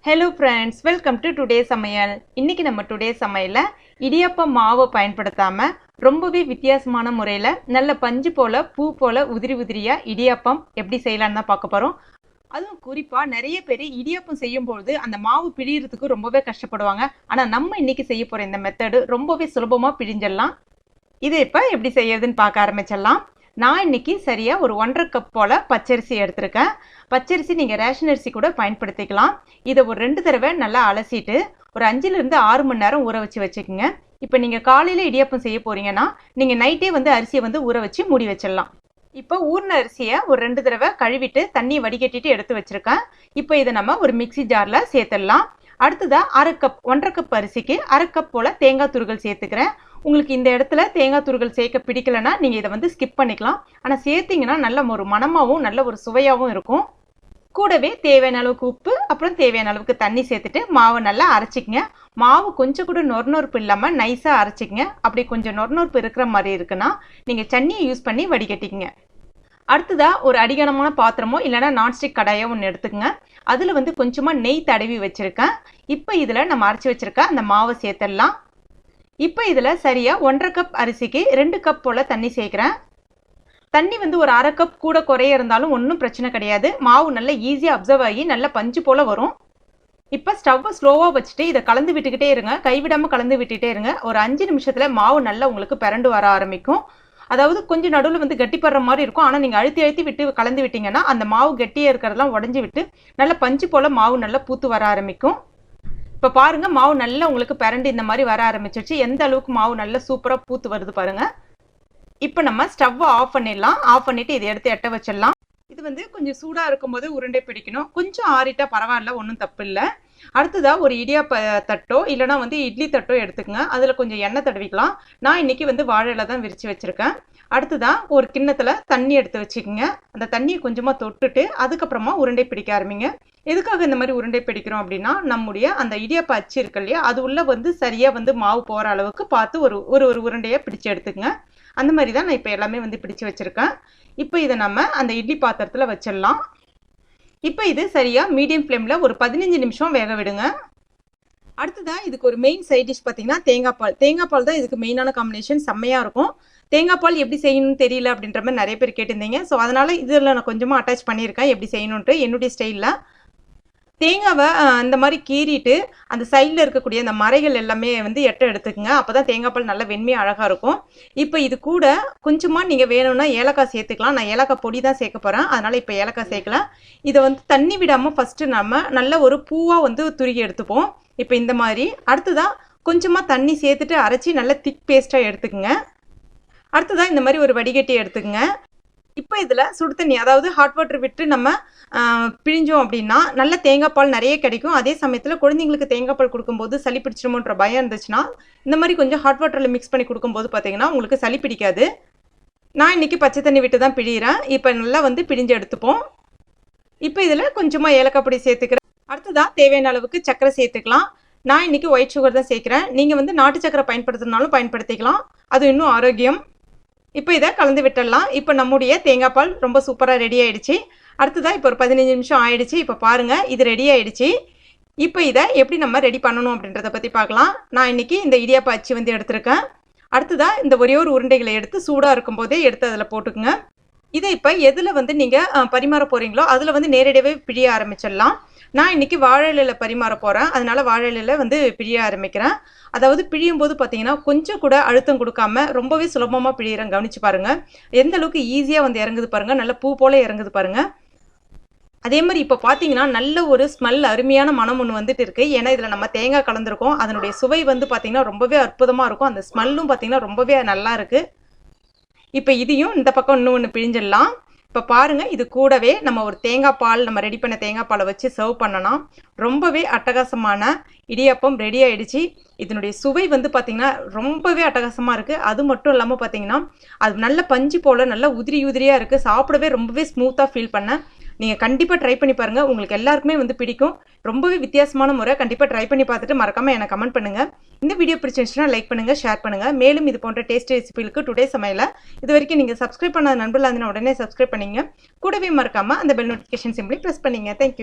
Hello friends, welcome to today's Samayal. இன்னைக்கு நம்ம today's சமையல்ல இடியாப்ப மாவு பயன்படுத்தாம ரொம்பவே வித்தியாசமான முறையில நல்ல பஞ்சு போல பூ போல உதிரி உதிரியா இடியாப்பம் எப்படி செய்யலாம்னு தான் பார்க்க போறோம். அதுவும் குறிப்பா நிறைய பேர் இடியாப்பம் செய்யும்போது அந்த மாவு பிழியறதுக்கு ரொம்பவே கஷ்டப்படுவாங்க. ஆனா நம்ம இன்னைக்கு செய்ய போற இந்த மெத்தட் ரொம்பவே சுலபமா பிழிஞ்சிடலாம். இது இப்ப எப்படி செய்யறதுன்னு பார்க்க ஆரம்பிச்சிடலாம். நான் இன்னைக்கு சரியா ஒரு 1.5 கப் போல பச்சரிசி எடுத்திருக்கேன். பச்சரிசி நீங்க ரேஷன் அரிசி கூட பயன்படுத்திக்கலாம். இதை ஒரு 2 தடவை நல்லா அலசிட்டு ஒரு 5 லிருந்து 6 மணி நேரம் ஊற வச்சு வச்சுக்கோங்க. இப்போ நீங்க காலையில இடியாப்பம் செய்ய போறீங்கன்னா நீங்க நைட்டே அரிசியை ஊற வச்சு மூடி வச்சிடலாம். இப்போ ஊர்ன அரிசியை ஒரு 2 தடவை கழுவிட்டு தண்ணி வடிகட்டிட்டு எடுத்து வச்சிருக்கேன். இப்போ இதை நம்ம ஒரு மிக்சி ஜார்ல சேர்த்துடலாம். அடுத்ததா 1.5 கப் அரிசிக்கு 1/2 கப் போல தேங்காய் துருகல் சேர்த்துக்கிறேன். உங்களுக்கு இந்த இடத்துல தேங்காய் துருகல் சேர்க்க பிடிக்கலன்னா நீங்க இதை ஸ்கிப் பண்ணிக்கலாம். ஆனா சேர்த்தீங்கன்னா நல்ல ஒரு மணமாவும் நல்ல ஒரு சுவையாவும் இருக்கும். கூடவே தேவையான அளவுக்கு உப்பு, அப்புறம் தேவையான அளவுக்கு தண்ணி சேர்த்துட்டு மாவை நல்லா அரைச்சிக்கங்க. மாவு கொஞ்சம் கூட நொறுநொறுப்பு இல்லாம நைஸா அரைச்சிக்கங்க. அப்படி கொஞ்சம் நொறுநொறுப்பு இருக்கிற மாதிரி இருக்குன்னா நீங்க சன்னியை யூஸ் பண்ணி வடிகட்டிக்கங்க. அடுத்ததா ஒரு அடிகனமான பாத்திரமோ இல்லைன்னா நான்ஸ்டிக் கடாயோ ஒன்று எடுத்துக்கங்க. அதுல கொஞ்சமா நெய் தடவி வச்சிருக்கேன். இப்ப இதுல நம்ம அரைச்சி வச்சிருக்க அந்த மாவை சேர்த்துடலாம். இப்ப இதுல சரியா 1.5 கப் அரிசிக்கு 2 கப் போல தண்ணி சேர்க்கிறேன். தண்ணி ஒரு 1/2 கப் கூட குறைய இருந்தாலும் ஒன்றும் பிரச்சனை கிடையாது. மாவு நல்லா ஈஸியா அப்சர்வ் ஆகி நல்ல பஞ்சு போல வரும். இப்ப ஸ்டவ்வை ஸ்லோவா வச்சுட்டு இதை கலந்து விட்டுக்கிட்டே இருங்க. கைவிடாம கலந்து விட்டுட்டே இருங்க. ஒரு 5 நிமிஷத்துல மாவு நல்லா உங்களுக்கு பிறண்டு வர ஆரம்பிக்கும். அதாவது கொஞ்சம் நடுவில் கட்டிப்படுற மாதிரி இருக்கும். ஆனா நீங்க அழுத்தி அழுத்தி விட்டு கலந்து விட்டீங்கன்னா அந்த மாவு கெட்டியா இருக்கிறதெல்லாம் உடஞ்சி விட்டு நல்ல பஞ்சு போல மாவு நல்லா பூத்து வர ஆரம்பிக்கும். இப்ப பாருங்க மாவு நல்லா உங்களுக்கு பிறண்டு இந்த மாதிரி வர ஆரம்பிச்சிருச்சு. எந்த அளவுக்கு மாவு நல்லா சூப்பரா பூத்து வருது பாருங்க. இப்ப நம்ம ஸ்டவ்வை ஆஃப் பண்ணிடலாம். ஆஃப் பண்ணிட்டு இதை எடுத்து எட்ட வச்சிடலாம். இது கொஞ்சம் சூடா இருக்கும்போது உருண்டை பிடிக்கணும். கொஞ்சம் ஆறிட்டா பரவாயில்ல, ஒன்றும் தப்பு இல்லை. அடுத்ததா ஒரு இடியாப்ப தட்டோ இல்லைன்னா இட்லி தட்டோ எடுத்துக்கங்க. அதுல கொஞ்சம் எண்ணெய் தடவிக்கலாம். நான் இன்னைக்கு வாழை இலை தான் விரிச்சு வச்சிருக்கேன். அடுத்ததான் ஒரு கிண்ணத்துல தண்ணி எடுத்து வச்சுக்கோங்க. அந்த தண்ணியை கொஞ்சமா தொட்டுட்டு அதுக்கப்புறமா உருண்டை பிடிக்க ஆரம்பிங்க. எதுக்காக இந்த மாதிரி உருண்டை பிடிக்கிறோம் அப்படின்னா நம்முடைய அந்த இடியாப்ப அச்சு இருக்கு இல்லையா, அது உள்ள சரியா மாவு போற அளவுக்கு பார்த்து ஒரு ஒரு உருண்டையை பிடிச்சு எடுத்துக்கங்க. அந்த மாதிரி தான் நான் இப்போ எல்லாமே பிடிச்சு வச்சிருக்கேன். இப்போ இதை நம்ம அந்த இட்லி பாத்திரத்துல வச்சிடலாம். இப்போ இது சரியா மீடியம் ஃப்ளேம்ல ஒரு 15 நிமிஷம் வேக விடுங்க. அடுத்ததா இதுக்கு ஒரு மெயின் சைட் டிஷ் பார்த்தீங்கன்னா தேங்காய் பால். தேங்காய் பால் தான் இதுக்கு மெயினான காம்பினேஷன், செம்மையா இருக்கும். தேங்காய் பால் எப்படி செய்யணும்னு தெரியல அப்படின்ற மாதிரி நிறைய பேர் கேட்டிருந்தீங்க. ஸோ அதனால இதில் நான் கொஞ்சமா அட்டாச் பண்ணியிருக்கேன் எப்படி செய்யணுன்ட்டு என்னுடைய ஸ்டைலில். தேங்காவை இந்த மாதிரி கீறிட்டு அந்த சைடில் இருக்கக்கூடிய அந்த மரைகள் எல்லாமே எடுத்துக்குங்க. அப்போதான் தேங்காய் பால் நல்லா வெண்மையாக அழகாக இருக்கும். இப்போ இது கூட கொஞ்சமாக நீங்கள் வேணும்னா ஏலக்காய் சேர்த்துக்கலாம். நான் ஏலக்காய் பொடி தான் சேர்க்க போகிறேன், அதனால் இப்போ ஏலக்காய் சேர்க்கலாம். இதை தண்ணி விடாமல் ஃபஸ்ட்டு நம்ம நல்ல ஒரு பூவாக துருகி எடுத்துப்போம். இப்போ இந்த மாதிரி அடுத்ததான் கொஞ்சமாக தண்ணி சேர்த்துட்டு அரைச்சி நல்லா திக் பேஸ்ட்டாக எடுத்துக்குங்க. அடுத்ததான் இந்த மாதிரி ஒரு வடிகட்டி எடுத்துக்குங்க. இப்போ இதில் சுடு தண்ணி, அதாவது ஹாட் வாட்டர் விட்டு நம்ம பிழிஞ்சோம் அப்படின்னா நல்ல தேங்காய் பால் நிறைய கிடைக்கும். அதே சமயத்தில் குழந்தைங்களுக்கு தேங்காய் பால் கொடுக்கும்போது சளி பிடிச்சிருமோன்ற பயம் இருந்துச்சுன்னா இந்த மாதிரி கொஞ்சம் ஹாட் வாட்டரில் மிக்ஸ் பண்ணி கொடுக்கும்போது பார்த்தீங்கன்னா உங்களுக்கு சளி பிடிக்காது. நான் இன்னைக்கு பச்சை தண்ணி விட்டு தான் பிழிகிறேன். இப்போ நல்லா பிழிஞ்சு எடுத்துப்போம். இப்போ இதில் கொஞ்சமாக ஏலக்காய் பொடி சேர்த்துக்கிறேன். அடுத்ததாக தேவையான அளவுக்கு சர்க்கரை சேர்த்துக்கலாம். நான் இன்னைக்கு ஒயிட் சுகர் தான் சேர்க்குறேன். நீங்கள் நாட்டு சர்க்கரை பயன்படுத்தினாலும் பயன்படுத்திக்கலாம், அது இன்னும் ஆரோக்கியம். இப்போ இதை கலந்து விட்டுடலாம். இப்போ நம்முடைய தேங்காய் பால் ரொம்ப சூப்பராக ரெடி ஆயிடுச்சு. அடுத்ததான் இப்போ ஒரு 15 நிமிஷம் ஆயிடுச்சு. இப்போ பாருங்க இது ரெடி ஆயிடுச்சு. இப்போ இதை எப்படி நம்ம ரெடி பண்ணணும் அப்படின்றத பற்றி பார்க்கலாம். நான் இன்னைக்கு இந்த இடியாப்ப அச்சு எடுத்திருக்கேன். அடுத்ததான் இந்த ஒரே ஒரு உருண்டைகளை எடுத்து சூடாக இருக்கும் போதே எடுத்து அதில் போட்டுக்குங்க. இதை இப்போ எதில் நீங்கள் பரிமாற போகிறீங்களோ அதில் நேரடியாகவே பிழிய ஆரம்பிச்சிடலாம். நான் இன்னைக்கு வாழை இலையில பரிமாற போகிறேன், அதனால வாழை இலையில பிழிய ஆரம்பிக்கிறேன். அதாவது பிழியும் போது பார்த்தீங்கன்னா கொஞ்சம் கூட அழுத்தம் கொடுக்காம ரொம்பவே சுலபமாக பிழிகிறேன். கவனிச்சு பாருங்க எந்த அளவுக்கு ஈஸியாக இறங்குது பாருங்க, நல்ல பூ போல இறங்குது பாருங்க. அதே மாதிரி இப்போ பார்த்தீங்கன்னா நல்ல ஒரு ஸ்மெல், அருமையான மனம் ஒன்று இருக்கு. ஏன்னா இதில் நம்ம தேங்காய் கலந்துருக்கோம். அதனுடைய சுவை பார்த்தீங்கன்னா ரொம்பவே அற்புதமாக இருக்கும். அந்த ஸ்மெல்லும் பார்த்தீங்கன்னா ரொம்பவே நல்லா இருக்கு. இப்போ இதையும் இந்த பக்கம் இன்னொன்று பிழிஞ்சிடலாம். இப்போ பாருங்க இது கூடவே நம்ம ஒரு தேங்காய் பால், நம்ம ரெடி பண்ண தேங்காய் பாலை வச்சு சர்வ் பண்ணலாம். ரொம்பவே அட்டகாசமான இடியாப்பம் ரெடி ஆயிடுச்சு. இதனுடைய சுவை பார்த்தீங்கன்னா ரொம்பவே அட்டகாசமாக இருக்குது. அது மட்டும் இல்லாமல் பார்த்தீங்கன்னா அது நல்ல பஞ்சு போல் நல்ல உதிரி உதிரியாக இருக்குது. சாப்பிடவே ரொம்பவே ஸ்மூத்தாக ஃபீல் பண்ணேன். நீங்கள் கண்டிப்பாக ட்ரை பண்ணி பாருங்கள். உங்களுக்கு எல்லாருக்குமே பிடிக்கும். ரொம்பவே வித்தியாசமான முறை. கண்டிப்பாக ட்ரை பண்ணி பார்த்துட்டு மறக்காமல் எனக்கு கமெண்ட் பண்ணுங்கள். இந்த வீடியோ பிடிச்சிருந்துச்சுன்னா லைக் பண்ணுங்கள், ஷேர் பண்ணுங்கள். மேலும் இது போன்ற டேஸ்டி ரெசிபிகளுக்கு டுடே சமையல இது வரைக்கும் நீங்கள் சப்ஸ்கிரைப் பண்ணாத நண்பர்களாக இருந்தால் உடனே சப்ஸ்கிரைப் பண்ணிங்க. கூடவே மறக்காமல் அந்த பெல் நோட்டிஃபிகேஷன் சிம்பிளி ப்ரெஸ் பண்ணிங்க. தேங்க்யூ.